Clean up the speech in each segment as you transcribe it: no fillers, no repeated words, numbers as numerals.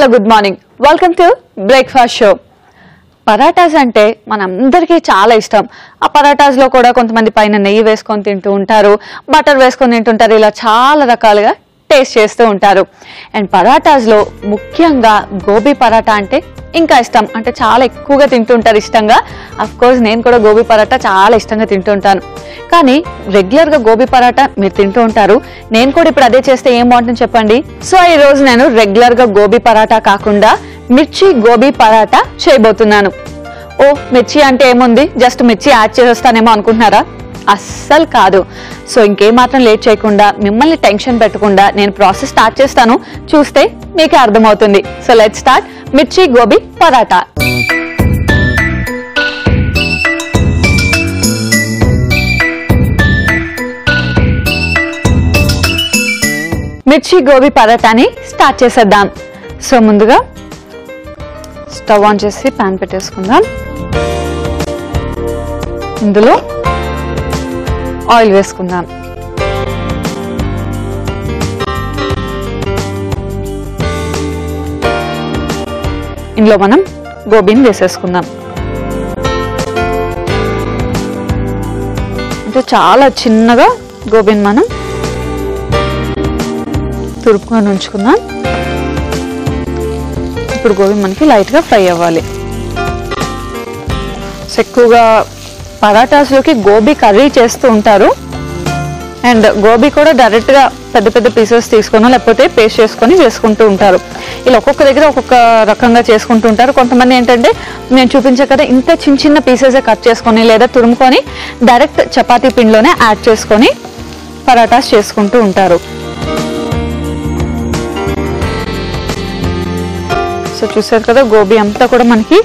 Hello good morning welcome to breakfast show. Parathas అంటే మనందరికీ చాలా ఇష్టం. ఆ పరాటాస్ లో కూడా కొంతమంది పైన నెయ్యి వేసుకొని తింటూ ఉంటారు, బటర్ వేసుకొని తింటుంటారు, ఇలా చాలా రకాలుగా టేస్ట్ చేస్తూ ఉంటారు. అండ్ పరాటాస్ లో ముఖ్యంగా గోబీ పరాటా అంటే ఇంకా ఇష్టం, అంటే చాలా ఎక్కువగా తింటుంటారు ఇష్టంగా. అఫ్ కోర్స్ నేను కూడా గోబీ పరాటా చాలా ఇష్టంగా తింటుంటాను. కానీ రెగ్యులర్ గా గోబీ పరాటా మీరు తింటూ ఉంటారు, నేను కూడా ఇప్పుడు అదే చేస్తే ఏం బాగుంటుంది చెప్పండి. సో ఈ రోజు నేను రెగ్యులర్ గా గోబీ పరాటా కాకుండా మిర్చి గోబీ పరాటా చేయబోతున్నాను. ఓ మిర్చి అంటే ఏముంది, జస్ట్ మిర్చి యాడ్ చేసేస్తానేమో అనుకుంటున్నారా? అస్సలు కాదు. సో ఇంకేమాత్రం లేట్ చేయకుండా, మిమ్మల్ని టెన్షన్ పెట్టకుండా నేను ప్రాసెస్ స్టార్ట్ చేస్తాను, చూస్తే మీకే అర్థమవుతుంది. సో లెట్స్ స్టార్ట్ మిర్చి గోబీ పరాటా. మిర్చి గోబీ పరాటాని స్టార్ట్ చేసేద్దాం. సో ముందుగా స్టవ్ ఆన్ చేసి ప్యాన్ పెట్టేసుకుందాం. ఇందులో ఆయిల్ వేసుకుందాం. ఇందులో మనం గోబీని వేసేసుకుందాం. అంటే చాలా చిన్నగా గోబీని మనం తురుపుకొని ఉంచుకుందాం. ఇప్పుడు గోబీ మనకి లైట్గా ఫ్రై అవ్వాలి. సో ఎక్కువగా పరాటాస్లోకి గోబీ కర్రీ చేస్తూ ఉంటారు, అండ్ గోబీ కూడా డైరెక్ట్గా పెద్ద పెద్ద పీసెస్ తీసుకొని లేకపోతే పేస్ట్ చేసుకొని వేసుకుంటూ ఉంటారు. ఇలా ఒక్కొక్క దగ్గర ఒక్కొక్క రకంగా చేసుకుంటూ ఉంటారు. కొంతమంది ఏంటంటే నేను చూపించే కదా ఇంత చిన్న చిన్న పీసెస్ కట్ చేసుకొని లేదా తురుముకొని డైరెక్ట్ చపాతీ పిండిలోనే యాడ్ చేసుకొని పరాటాస్ చేసుకుంటూ ఉంటారు. సో చూసారు కదా, గోబీ అంతా కూడా మనకి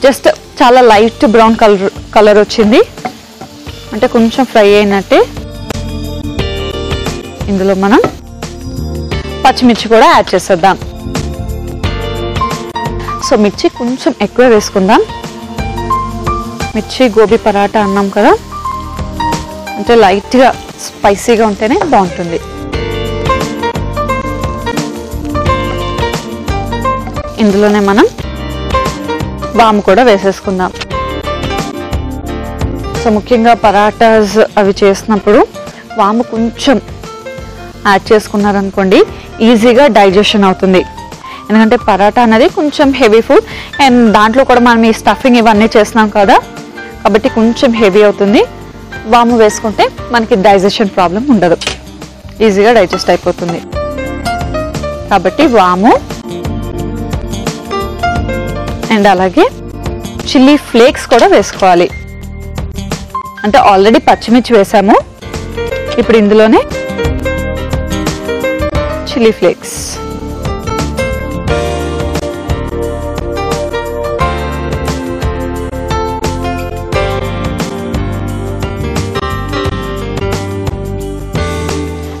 జస్ట్ చాలా లైట్ బ్రౌన్ కలర్ వచ్చింది, అంటే కొంచెం ఫ్రై అయినట్టే. ఇందులో మనం పచ్చిమిర్చి కూడా యాడ్ చేసేద్దాం. సో మిర్చి కొంచెం ఎక్కువ వేసుకుందాం. మిర్చి గోబీ పరాటా అన్నాం కదా, అంటే లైట్గా స్పైసీగా ఉంటేనే బాగుంటుంది. ఇందులోనే మనం వాము కూడా వేసేసుకుందాం. సో ముఖ్యంగా పరాటాస్ అవి చేసినప్పుడు వాము కొంచెం యాడ్ చేసుకున్నారనుకోండి, ఈజీగా డైజెషన్ అవుతుంది. ఎందుకంటే పరాటా అనేది కొంచెం హెవీ ఫుడ్, అండ్ దాంట్లో కూడా మనం ఈ స్టఫింగ్ ఇవన్నీ చేస్తున్నాం కదా, కాబట్టి కొంచెం హెవీ అవుతుంది. వాము వేసుకుంటే మనకి డైజెషన్ ప్రాబ్లం ఉండదు, ఈజీగా డైజెస్ట్ అయిపోతుంది. కాబట్టి వాము అండ్ అలాగే చిల్లీ ఫ్లేక్స్ కూడా వేసుకోవాలి. అంటే ఆల్రెడీ పచ్చిమిర్చి వేసాము, ఇప్పుడు ఇందులోనే చిల్లీ ఫ్లేక్స్.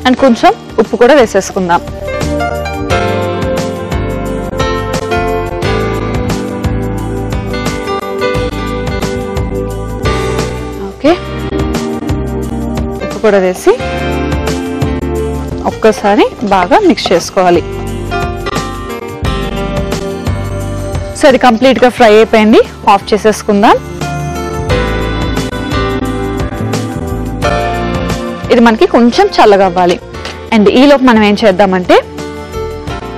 అండ్ కొంచెం ఉప్పు కూడా వేసేసుకుందాం. ఓకే, ఉప్పు కూడా వేసి ఒక్కసారి బాగా మిక్స్ చేసుకోవాలి. సో ఇది కంప్లీట్గా ఫ్రై అయిపోయింది, ఆఫ్ చేసేసుకుందాం. ఇది మనకి కొంచెం చల్లగా అవ్వాలి. అండ్ ఈలోపు మనం ఏం చేద్దామంటే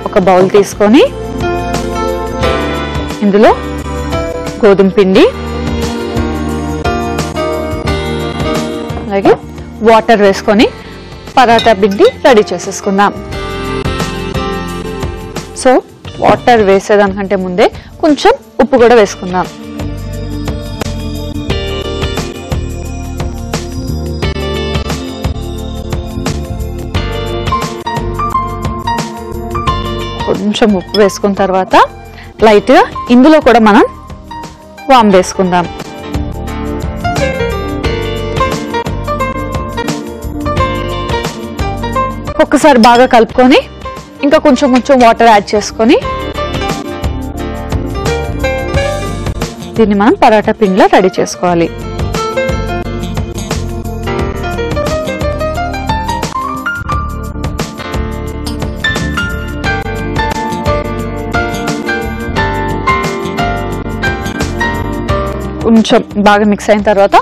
ఒక బౌల్ తీసుకొని ఇందులో గోధుమ పిండి అలాగే వాటర్ వేసుకొని పరాటా పిండి రెడీ చేసేసుకుందాం. సో వాటర్ వేసేదానికంటే ముందే కొంచెం ఉప్పు కూడా వేసుకుందాం. కొంచెం ఉప్పు వేసుకున్న తర్వాత లైట్గా ఇందులో కూడా మనం వాము వేసుకుందాం. ఒక్కసారి బాగా కలుపుకొని ఇంకా కొంచెం కొంచెం వాటర్ యాడ్ చేసుకొని దీన్ని మనం పరాటా పిండిలో రెడీ చేసుకోవాలి. కొంచెం బాగా మిక్స్ అయిన తర్వాత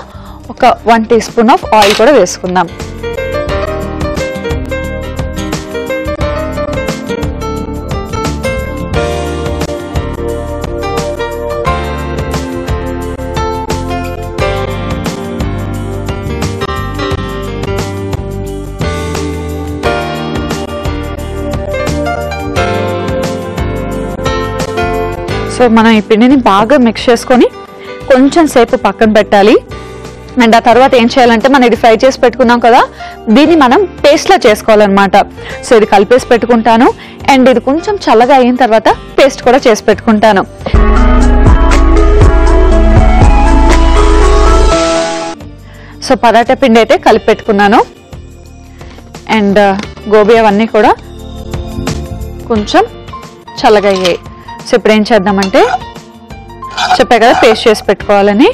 ఒక 1 టీ స్పూన్ ఆఫ్ ఆయిల్ కూడా వేసుకుందాం. సో మనం ఈ పిండిని బాగా మిక్స్ చేసుకొని కొంచెం సేపు పక్కన పెట్టాలి. అండ్ ఆ తర్వాత ఏం చేయాలంటే మనం ఇది ఫ్రై చేసి పెట్టుకున్నాం కదా, దీన్ని మనం పేస్ట్లా చేసుకోవాలన్నమాట. సో ఇది కలిపేసి పెట్టుకుంటాను. అండ్ ఇది కొంచెం చల్లగా అయిన తర్వాత పేస్ట్ కూడా చేసి పెట్టుకుంటాను. సో పరాటా పిండి అయితే కలిపి పెట్టుకున్నాను. అండ్ గోబీ అవన్నీ కూడా కొంచెం చల్లగా అయ్యాయి. సో ఇప్పుడు ఏం చేద్దామంటే చెప్పా కదా పేస్ట్ చేసి పెట్టుకోవాలని.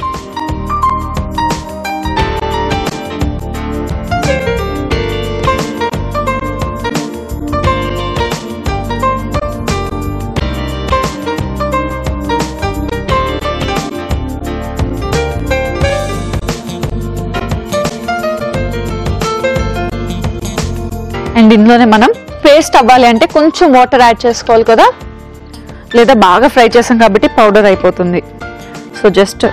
అండ్ ఇందులోనే మనం పేస్ట్ అవ్వాలి అంటే కొంచెం వాటర్ యాడ్ చేసుకోవాలి కదా, లేదా బాగా ఫ్రై చేసాం కాబట్టి పౌడర్ అయిపోతుంది. సో జస్ట్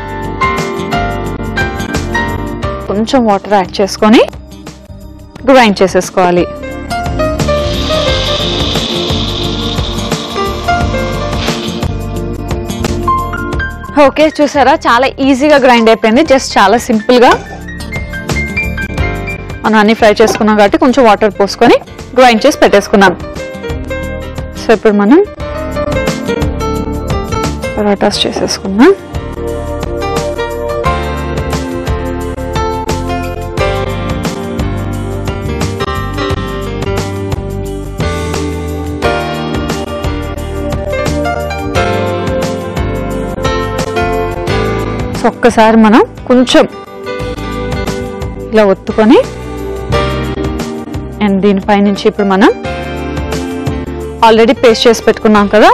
కొంచెం వాటర్ యాడ్ చేసుకొని గ్రైండ్ చేసేసుకోవాలి. ఓకే, చూసారా చాలా ఈజీగా గ్రైండ్ అయిపోయింది. జస్ట్ చాలా సింపుల్గా మనం అన్ని ఫ్రై చేసుకున్నాం కాబట్టి కొంచెం వాటర్ పోసుకొని గ్రైండ్ చేసి పెట్టేసుకున్నాం. సో ఇప్పుడు మనం పరాటాస్ చేసేసుకున్నాం. సో ఒక్కసారి మనం కొంచెం ఇలా ఒత్తుకొని అండ్ దీనిపై నుంచి ఇప్పుడు మనం ఆల్రెడీ పేస్ట్ చేసి పెట్టుకున్నాం కదా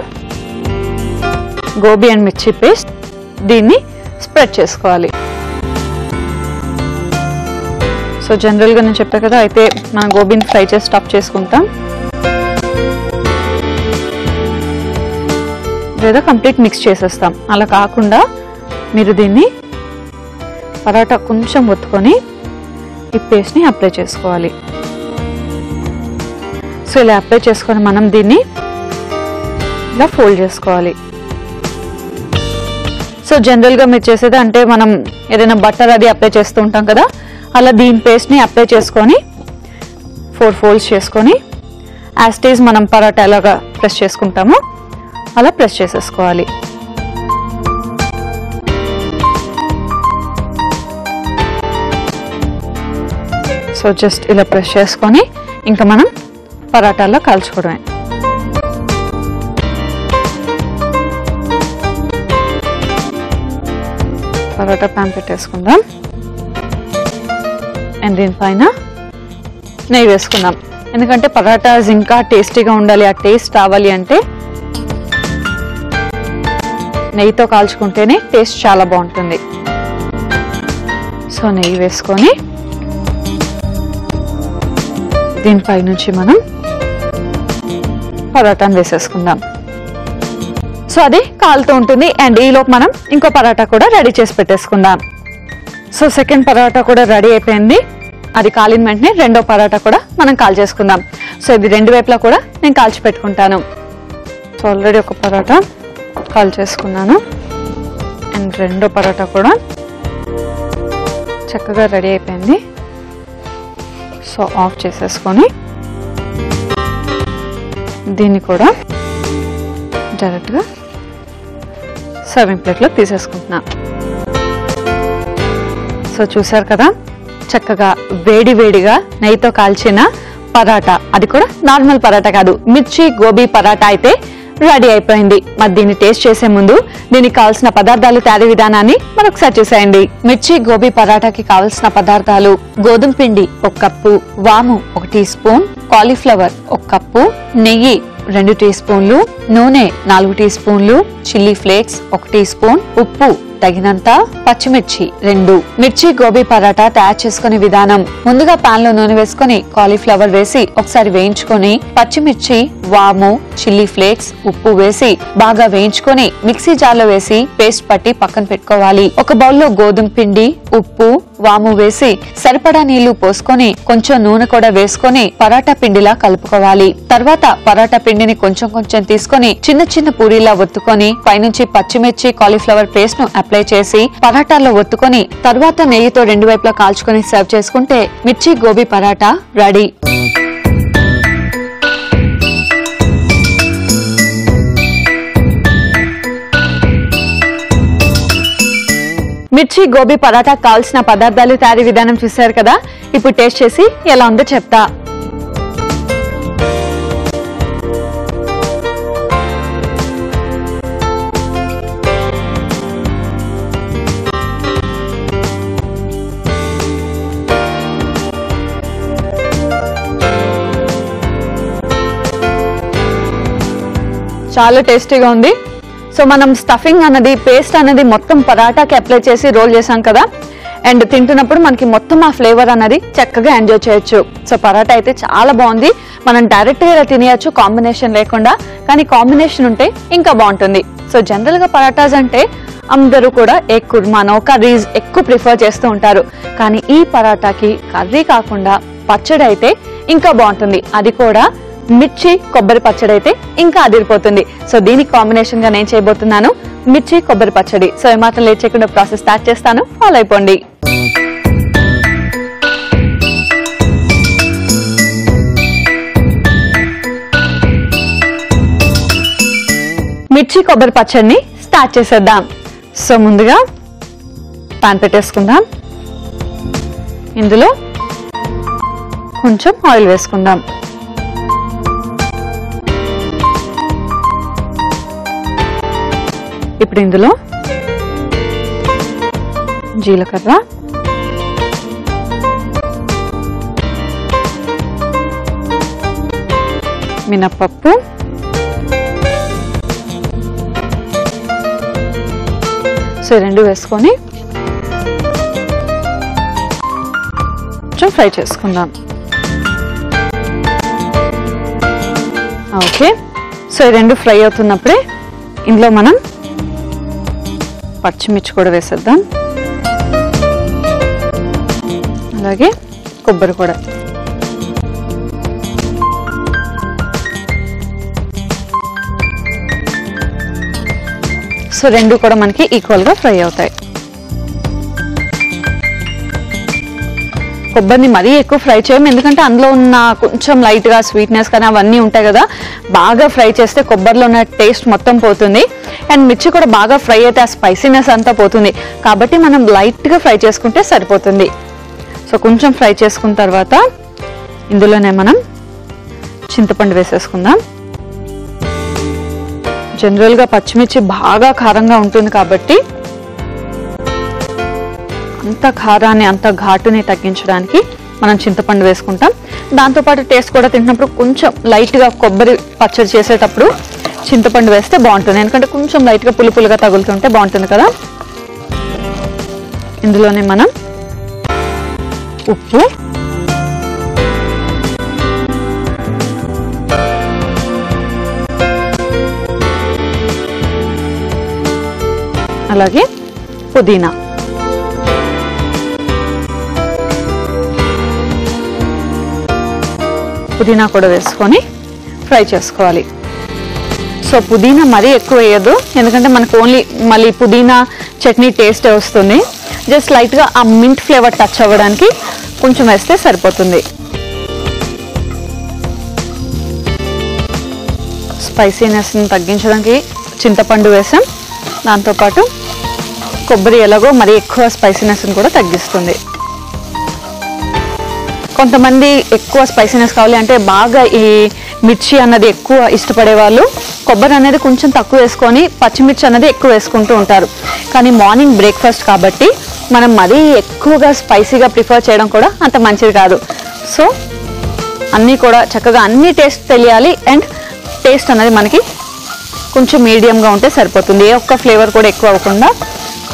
గోబీ అండ్ మిర్చి పేస్ట్, దీన్ని స్ప్రెడ్ చేసుకోవాలి. సో జనరల్గా నేను చెప్పా కదా, అయితే మనం గోబీని ఫ్రై చేసి స్టఫ్ చేసుకుంటాం, లేదా కంప్లీట్ మిక్స్ చేసేస్తాం. అలా కాకుండా మీరు దీన్ని పరాటా కొంచెం ఒత్తుకొని ఈ పేస్ట్ని అప్లై చేసుకోవాలి. సో ఇలా అప్లై చేసుకొని మనం దీన్ని ఇలా ఫోల్డ్ చేసుకోవాలి. సో జనరల్గా మీరు చేసేది అంటే మనం ఏదైనా బట్టర్ అది అప్లై చేస్తూ ఉంటాం కదా, అలా దీని పేస్ట్ని అప్లై చేసుకొని 4 ఫోల్డ్స్ చేసుకొని యాజ్ ఇట్ ఈజ్ మనం పరాటా ఎలాగా ప్రెస్ చేసుకుంటామో అలా ప్రెస్ చేసేసుకోవాలి. సో జస్ట్ ఇలా ప్రెస్ చేసుకొని ఇంకా మనం పరాటాల్లో కాల్చుకోవడమే. పరోటా ప్యాన్ పెట్టేసుకుందాం అండ్ దీనిపైన నెయ్యి వేసుకుందాం. ఎందుకంటే పరాటాస్ ఇంకా టేస్టీగా ఉండాలి, ఆ టేస్ట్ రావాలి అంటే నెయ్యితో కాల్చుకుంటేనే టేస్ట్ చాలా బాగుంటుంది. సో నెయ్యి వేసుకొని దీనిపై నుంచి మనం పరాటాను వేసేసుకుందాం. సో అది కాలుతూ ఉంటుంది అండ్ ఈలోపు మనం ఇంకో పరాటా కూడా రెడీ చేసి పెట్టేసుకుందాం. సో సెకండ్ పరాటా కూడా రెడీ అయిపోయింది. అది కాలిన వెంటనే రెండో పరాటా కూడా మనం కాల్ చేసుకుందాం. సో ఇది రెండు వైపులా కూడా నేను కాల్చి పెట్టుకుంటాను. సో ఆల్రెడీ ఒక పరాటా కాల్ చేసుకున్నాను అండ్ రెండో పరాటా కూడా చక్కగా రెడీ అయిపోయింది. సో ఆఫ్ చేసేసుకొని దీన్ని కూడా డైరెక్ట్గా సర్వింగ్ ప్లేట్లో తీసేసుకుంటున్నా. సో చూసారు కదా, చక్కగా వేడి వేడిగా నెయ్యితో కాల్చిన పరాటా, అది కూడా నార్మల్ పరాటా కాదు, మిర్చి గోబీ పరాటా అయితే రెడీ అయిపోయింది. మరి దీన్ని టేస్ట్ చేసే ముందు దీనికి కావాల్సిన పదార్థాలు తయారీ విధానాన్ని మరొకసారి చూసేయండి. మిర్చి గోబీ పరాటాకి కావాల్సిన పదార్థాలు: గోధుమ పిండి 1 కప్పు, వాము 1 టీ స్పూన్, కాలీఫ్లవర్ 1 కప్పు, నెయ్యి 2 టీ స్పూన్లు, నూనె 4 టీ స్పూన్లు, చిల్లీ ఫ్లేక్స్ 1 టీ స్పూన్, ఉప్పు తగినంత పచ్చిమిర్చి 2. మిర్చి గోబీ పరాటా తయారు చేసుకునే విధానం: ముందుగా పాన్ లో నూనె వేసుకుని కాలీఫ్లవర్ వేసి ఒకసారి వేయించుకొని పచ్చిమిర్చి, వాము, చిల్లీ ఫ్లేక్స్, ఉప్పు వేసి బాగా వేయించుకొని మిక్సీ జార్లో వేసి పేస్ట్ పట్టి పక్కన పెట్టుకోవాలి. ఒక బౌల్లో గోధుమ పిండి, ఉప్పు, వాము వేసి సరిపడా నీళ్లు పోసుకొని కొంచెం నూనె కూడా వేసుకొని పరాటా పిండిలా కలుపుకోవాలి. తర్వాత పరాటా పిండిని కొంచెం కొంచెం తీసుకొని చిన్న చిన్న పూరీలా ఒత్తుకొని పైనుంచి పచ్చిమిర్చి కాలీఫ్లవర్ పేస్ట్ ను అప్లై చేసి పరాటాల్లో ఒత్తుకొని తర్వాత నెయ్యితో 2 వైపులా కాల్చుకొని సర్వ్ చేసుకుంటే మిర్చి గోబీ పరాటా రెడీ. మిర్చి గోబీ పరాటా కావాల్సిన పదార్థాలు, తయారీ విధానం చూశారు కదా. ఇప్పుడు టేస్ట్ చేసి ఎలా ఉందో చెప్తా. చాలా టేస్టీగా ఉంది. సో మనం స్టఫింగ్ అన్నది, పేస్ట్ అనేది మొత్తం పరాటాకి అప్లై చేసి రోల్ చేసాం కదా, అండ్ తింటున్నప్పుడు మనకి మొత్తం ఆ ఫ్లేవర్ అన్నది చక్కగా ఎంజాయ్ చేయొచ్చు. సో పరాటా అయితే చాలా బాగుంది. మనం డైరెక్ట్ గా ఇలా తినేయచ్చు కాంబినేషన్ లేకుండా, కానీ కాంబినేషన్ ఉంటే ఇంకా బాగుంటుంది. సో జనరల్ గా పరాటాస్ అంటే అందరూ కూడా ఎగ్ కుర్మానో కర్రీస్ ఎక్కువ ప్రిఫర్ చేస్తూ ఉంటారు. కానీ ఈ పరాటాకి కర్రీ కాకుండా పచ్చడి అయితే ఇంకా బాగుంటుంది. అది కూడా మిర్చి కొబ్బరి పచ్చడి అయితే ఇంకా అదిరిపోతుంది. సో దీనికి కాంబినేషన్ గా నేను చేయబోతున్నాను మిర్చి కొబ్బరి పచ్చడి. సో ఏమాత్రం లేట్ చేయకుండా ప్రాసెస్ స్టార్ట్ చేస్తాను, ఫాలో అయిపోండి. మిర్చి కొబ్బరి పచ్చడిని స్టార్ట్ చేసేద్దాం. సో ముందుగా పాన్ పెట్టేసుకుందాం. ఇందులో కొంచెం ఆయిల్ వేసుకుందాం. ఇప్పుడు ఇందులో జీలకర్ర, మినపప్పు, సో 2 వేసుకొని కొంచెం ఫ్రై చేసుకుందాం. ఓకే, సో 2 ఫ్రై అవుతున్నప్పుడే ఇందులో మనం పచ్చిమిర్చి కూడా వేసేద్దాం. అలాగే కొబ్బరి కూడా. సో 2 కూడా మనకి ఈక్వల్ గా ఫ్రై అవుతాయి. కొబ్బరిని మరీ ఎక్కువ ఫ్రై చేయం, ఎందుకంటే అందులో ఉన్న కొంచెం లైట్ గా స్వీట్నెస్ కానీ అవన్నీ ఉంటాయి కదా, బాగా ఫ్రై చేస్తే కొబ్బరిలో ఉన్న టేస్ట్ మొత్తం పోతుంది. అండ్ మిర్చి కూడా బాగా ఫ్రై అయితే ఆ స్పైసీనెస్ అంతా పోతుంది. కాబట్టి మనం లైట్ గా ఫ్రై చేసుకుంటే సరిపోతుంది. సో కొంచెం ఫ్రై చేసుకున్న తర్వాత ఇందులోనే మనం చింతపండు వేసేసుకుందాం. జనరల్ గా పచ్చిమిర్చి బాగా కారంగా ఉంటుంది కాబట్టి అంత కారాన్ని, అంత ఘాటుని తగ్గించడానికి మనం చింతపండు వేసుకుంటాం. దాంతోపాటు టేస్ట్ కూడా తింటున్నప్పుడు కొంచెం లైట్గా కొబ్బరి పచ్చడి చేసేటప్పుడు చింతపండు వేస్తే బాగుంటుంది, ఎందుకంటే కొంచెం లైట్గా పులుపులుగా తగులుతుంటే బాగుంటుంది కదా. ఇందులోనే మనం ఉప్పు, అలాగే పుదీనా, పుదీనా కూడా వేసుకొని ఫ్రై చేసుకోవాలి. సో పుదీనా మరీ ఎక్కువ వేయద్దు, ఎందుకంటే మనకు ఓన్లీ మళ్ళీ పుదీనా చట్నీ టేస్ట్ వస్తుంది. జస్ట్ లైట్గా ఆ మింట్ ఫ్లేవర్ టచ్ అవ్వడానికి కొంచెం వేస్తే సరిపోతుంది. స్పైసీనెస్ని తగ్గించడానికి చింతపండు వేసాం. దాంతోపాటు కొబ్బరి ఎలాగో మరీ ఎక్కువ స్పైసీనెస్ని కూడా తగ్గిస్తుంది. కొంతమంది ఎక్కువ స్పైసీనెస్ కావాలి అంటే బాగా ఈ మిర్చి అన్నది ఎక్కువ ఇష్టపడే వాళ్ళు కొబ్బరి అనేది కొంచెం తక్కువ వేసుకొని పచ్చిమిర్చి అన్నది ఎక్కువ వేసుకుంటూ ఉంటారు. కానీ మార్నింగ్ బ్రేక్ఫాస్ట్ కాబట్టి మనం మరీ ఎక్కువగా స్పైసీగా ప్రిఫర్ చేయడం కూడా అంత మంచిది కాదు. సో అన్నీ కూడా చక్కగా అన్ని టేస్ట్ తెలియాలి, అండ్ టేస్ట్ అనేది మనకి కొంచెం మీడియంగా ఉంటే సరిపోతుంది. ఏ ఒక్క ఫ్లేవర్ కూడా ఎక్కువ అవ్వకుండా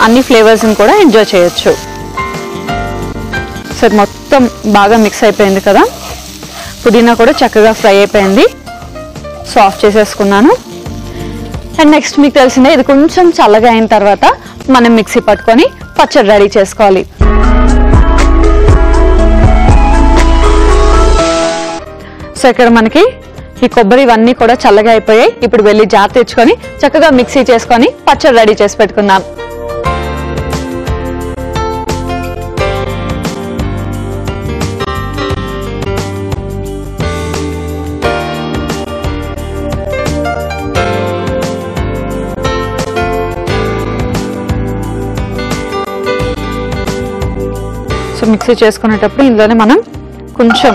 అన్ని ఫ్లేవర్స్ని కూడా ఎంజాయ్ చేయొచ్చు. సో మొత్తం బాగా మిక్స్ అయిపోయింది కదా, పుదీనా కూడా చక్కగా ఫ్రై అయిపోయింది. సో ఆఫ్ చేసేసుకున్నాను. అండ్ నెక్స్ట్ మీకు తెలిసిందే, ఇది కొంచెం చల్లగా అయిన తర్వాత మనం మిక్సీ పట్టుకొని పచ్చడి రెడీ చేసుకోవాలి. సో ఇక్కడ మనకి ఈ కొబ్బరి ఇవన్నీ కూడా చల్లగా అయిపోయాయి. ఇప్పుడు వెళ్ళి జార్ తెచ్చుకొని చక్కగా మిక్సీ చేసుకొని పచ్చడి రెడీ చేసి పెట్టుకుందాం. సో మిక్సీ చేసుకునేటప్పుడు ఇందులోనే మనం కొంచెం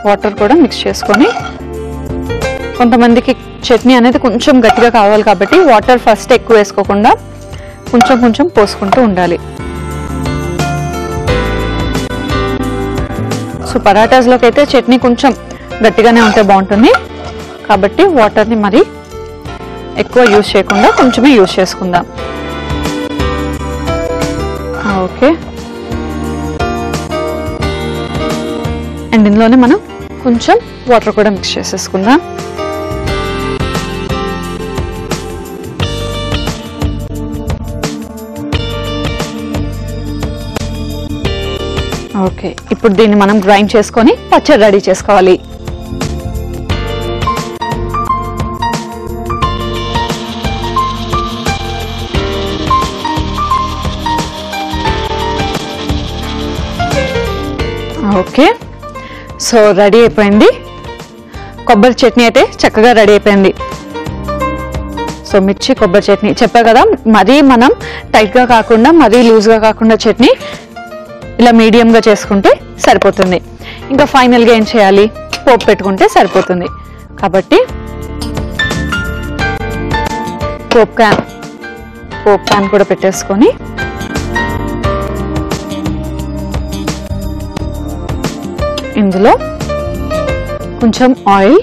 వాటర్ కూడా మిక్స్ చేసుకొని, కొంతమందికి చట్నీ అనేది కొంచెం గట్టిగా కావాలి కాబట్టి వాటర్ ఫస్ట్ ఎక్కువ వేసుకోకుండా కొంచెం కొంచెం పోసుకుంటూ ఉండాలి. సో పరాటాస్లోకి అయితే చట్నీ కొంచెం గట్టిగానే ఉంటే బాగుంటుంది కాబట్టి వాటర్ని మరి ఎక్కువ యూజ్ చేయకుండా కొంచెమే యూజ్ చేసుకుందాం. ఓకే, అండ్ ఇందులోనే మనం కొంచెం వాటర్ కూడా మిక్స్ చేసేసుకుందాం. ఓకే, ఇప్పుడు దీన్ని మనం గ్రైండ్ చేసుకొని పచ్చడి రెడీ చేసుకోవాలి. ఓకే, సో రెడీ అయిపోయింది. కొబ్బరి చట్నీ అయితే చక్కగా రెడీ అయిపోయింది. సో మిర్చి కొబ్బరి చట్నీ చెప్పా కదా, మరీ మనం టైట్గా కాకుండా మరీ లూజ్గా కాకుండా చట్నీ ఇలా మీడియంగా చేసుకుంటే సరిపోతుంది. ఇంకా ఫైనల్గా ఏం చేయాలి, పోపు పెట్టుకుంటే సరిపోతుంది. కాబట్టి పోపు ప్యాన్ కూడా పెట్టేసుకొని ఇందులో కొంచెం ఆయిల్,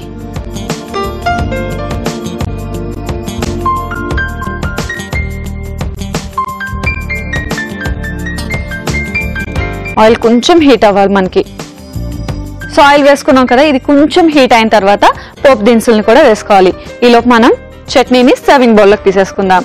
ఆయిల్ కొంచెం హీట్ అవ్వాలి మనకి. సో ఆయిల్ వేసుకున్నాం కదా, ఇది కొంచెం హీట్ అయిన తర్వాత పోపు దినుసులను కూడా వేసుకోవాలి. ఈలోపు మనం చట్నీని సర్వింగ్ బౌల్లోకి తీసేసుకుందాం.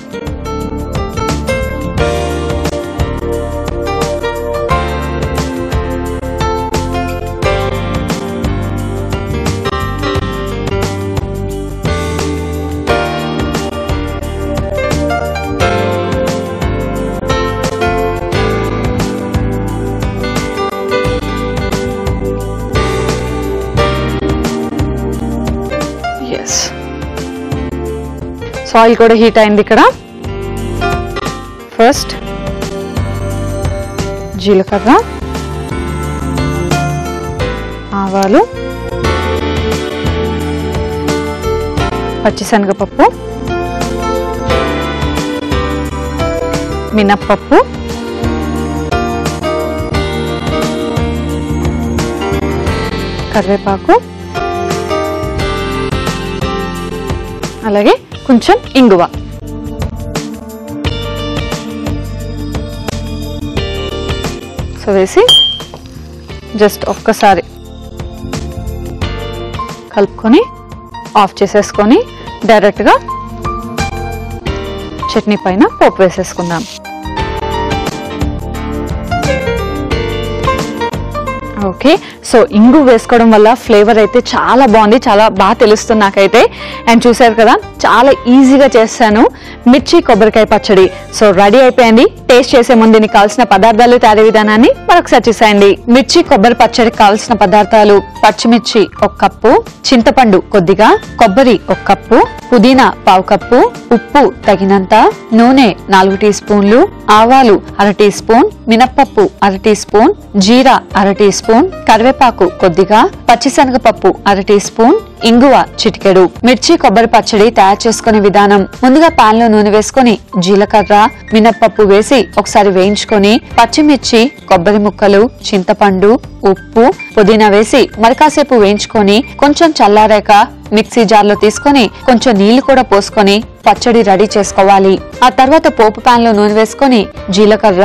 సో ఆయిల్ కూడా హీట్ అయింది. ఇక్కడ ఫస్ట్ జీలకర్ర, ఆవాలు, పచ్చిశనగపప్పు, మినప్పప్పు, కరివేపాకు, అలాగే కొంచెం ఇంగువ. సో వేసి జస్ట్ ఒక్కసారి కలుపుకొని ఆఫ్ చేసేసుకొని డైరెక్ట్గా చట్నీ పైన పోపు వేసేసుకుందాం. ఓకే, సో ఇంగు వేసుకోవడం వల్ల ఫ్లేవర్ అయితే చాలా బాగుంది, చాలా బాగా తెలుస్తుంది నాకైతే. అండ్ చూసారు కదా, చాలా ఈజీగా చేస్తాను మిర్చి కొబ్బరికాయ పచ్చడి. సో రెడీ అయిపోయింది. టేస్ట్ చేసే ముందు దీనికి కావాల్సిన పదార్థాలు, తయారీ విధానాన్ని మరొకసారి చూసేయండి. మిర్చి కొబ్బరి పచ్చడికి కావాల్సిన పదార్థాలు: పచ్చిమిర్చి 1 కప్పు, చింతపండు కొద్దిగా, కొబ్బరి 1 కప్పు, పుదీనా 1/2 కప్పు, ఉప్పు తగినంత, నూనె 4 టీ స్పూన్లు, ఆవాలు 1/2 టీ స్పూన్, మినప్పప్పు 1/2 టీ స్పూన్, జీరా 1/2 టీ స్పూన్, కరివేపాకు కరివేపాకు కొద్దిగా, పచ్చిశనగపప్పు అర టీ స్పూన్, ఇంగువ చిటికెడు. మిర్చి కొబ్బరి పచ్చడి తయారు చేసుకునే విధానం: ముందుగా పాన్ లో నూనె వేసుకుని జీలకర్ర, మినప్పప్పు వేసి ఒకసారి వేయించుకొని పచ్చిమిర్చి, కొబ్బరి ముక్కలు, చింతపండు, ఉప్పు, పుదీనా వేసి మరి కాసేపు వేయించుకొని కొంచెం చల్లారాక మిక్సీ జార్లో తీసుకొని కొంచెం నీళ్లు కూడా పోసుకొని పచ్చడి రెడీ చేసుకోవాలి. ఆ తర్వాత పోపు పాన్ లో నూనె వేసుకొని జీలకర్ర,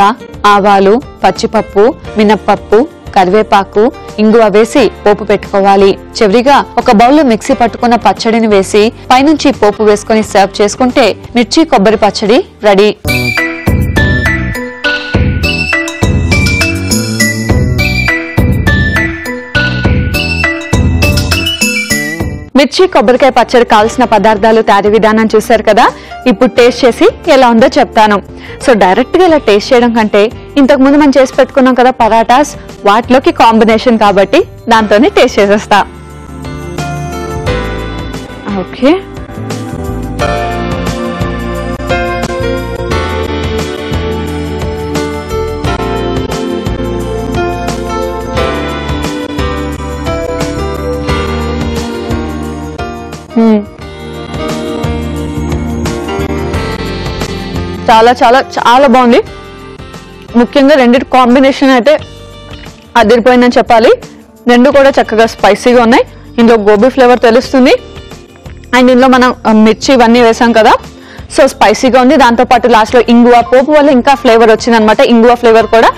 ఆవాలు, పచ్చిపప్పు, మినప్పప్పు, కరివేపాకు, ఇంగువ వేసి పోపు పెట్టుకోవాలి. చివరిగా ఒక బౌల్లో మిక్సీ పట్టుకున్న పచ్చడిని వేసి పైనుంచి పోపు వేసుకొని సర్వ్ చేసుకుంటే మిర్చి కొబ్బరి పచ్చడి రెడీ. మిర్చి కొబ్బరికాయ పచ్చడి కావాల్సిన పదార్థాలు, తయారీ విధానం చూశారు కదా. ఇప్పుడు టేస్ట్ చేసి ఎలా ఉందో చెప్తాను. సో డైరెక్ట్ గా ఇలా టేస్ట్ చేయడం కంటే ఇంతకు ముందు మనం చేసి పెట్టుకున్నాం కదా పరాటాస్, వాటిలోకి కాంబినేషన్ కాబట్టి దాంతోనే టేస్ట్ చేసేస్తా. ఓకే, చాలా చాలా చాలా బాగుంది. ముఖ్యంగా రెండింటి కాంబినేషన్ అయితే అదిరిపోయిందని చెప్పాలి. రెండు కూడా చక్కగా స్పైసీగా ఉన్నాయి. ఇందులో గోబీ ఫ్లేవర్ తెలుస్తుంది అండ్ ఇందులో మనం మిర్చి ఇవన్నీ వేసాం కదా, సో స్పైసీగా ఉంది. దాంతోపాటు లాస్ట్లో ఇంగువ పోపు వల్ల ఇంకా ఫ్లేవర్ వచ్చింది అనమాట. ఇంగువ ఫ్లేవర్ కూడా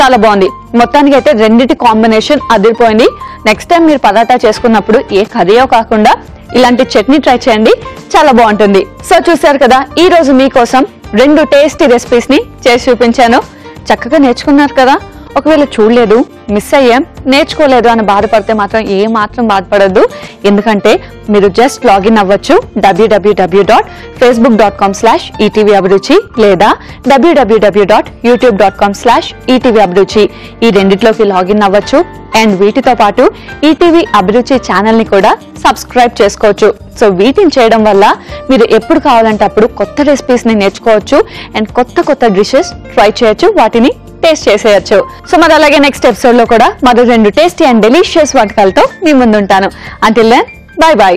చాలా బాగుంది. మొత్తానికి అయితే రెండింటి కాంబినేషన్ అదిరిపోయింది. నెక్స్ట్ టైం మీరు పరాటా చేసుకున్నప్పుడు ఏ కర్రీయో కాకుండా ఇలాంటి చట్నీ ట్రై చేయండి, చాలా బాగుంటుంది. సో చూసారు కదా, ఈ రోజు మీకోసం 2 టేస్టీ రెసిపీస్ ని చేసి చూపించాను. చక్కగా నేర్చుకున్నారు కదా. ఒకవేళ చూడలేదు, మిస్ అయ్యాం, నేర్చుకోలేదు అని బాధపడితే మాత్రం ఏ మాత్రం బాధపడద్దు. ఎందుకంటే మీరు జస్ట్ లాగిన్ అవ్వచ్చు www.facebook.com/etvabruchi లేదా www.youtube.com/etvabruchi. ఈ రెండిట్లోకి లాగిన్ అవ్వచ్చు అండ్ వీటితో పాటు ఈటీవీ అభిరుచి ఛానల్ ని కూడా సబ్స్క్రైబ్ చేసుకోవచ్చు. సో వీటిని చేయడం వల్ల మీరు ఎప్పుడు కావాలంటే అప్పుడు కొత్త రెసిపీస్ ని నేర్చుకోవచ్చు అండ్ కొత్త కొత్త డిషెస్ ట్రై చేయొచ్చు, వాటిని టేస్ట్ చేసేయచ్చు. సో మరి అలాగే నెక్స్ట్ ఎపిసోడ్ లో కూడా మరో 2 టేస్టీ అండ్ డెలిషియస్ వంటకాలతో మీ ముందుంటాను. Until then, bye bye.